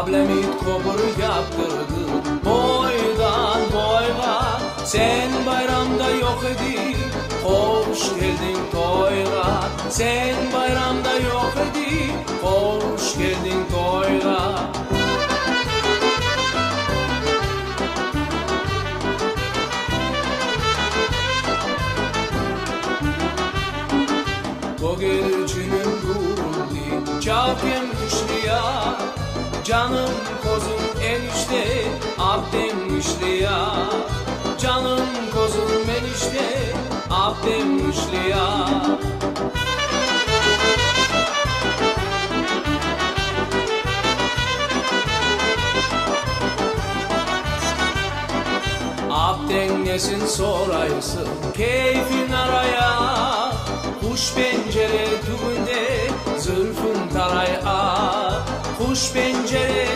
Ablemit kobur yaptırdı boydan boyga. Sen bayramda yok idi, hoş geldin toyga. Sen bayramda yok idi, hoş geldin toyga. Gogelcinin duruldu, çavkem düştü ya. Canım kozum enişte, abdem işli ya. Canım kozum enişte, abdem işli ya. Abden nesin soraysın, keyfin araya. Kuş pencere tübünde, zülfün taraya. Kuş pencere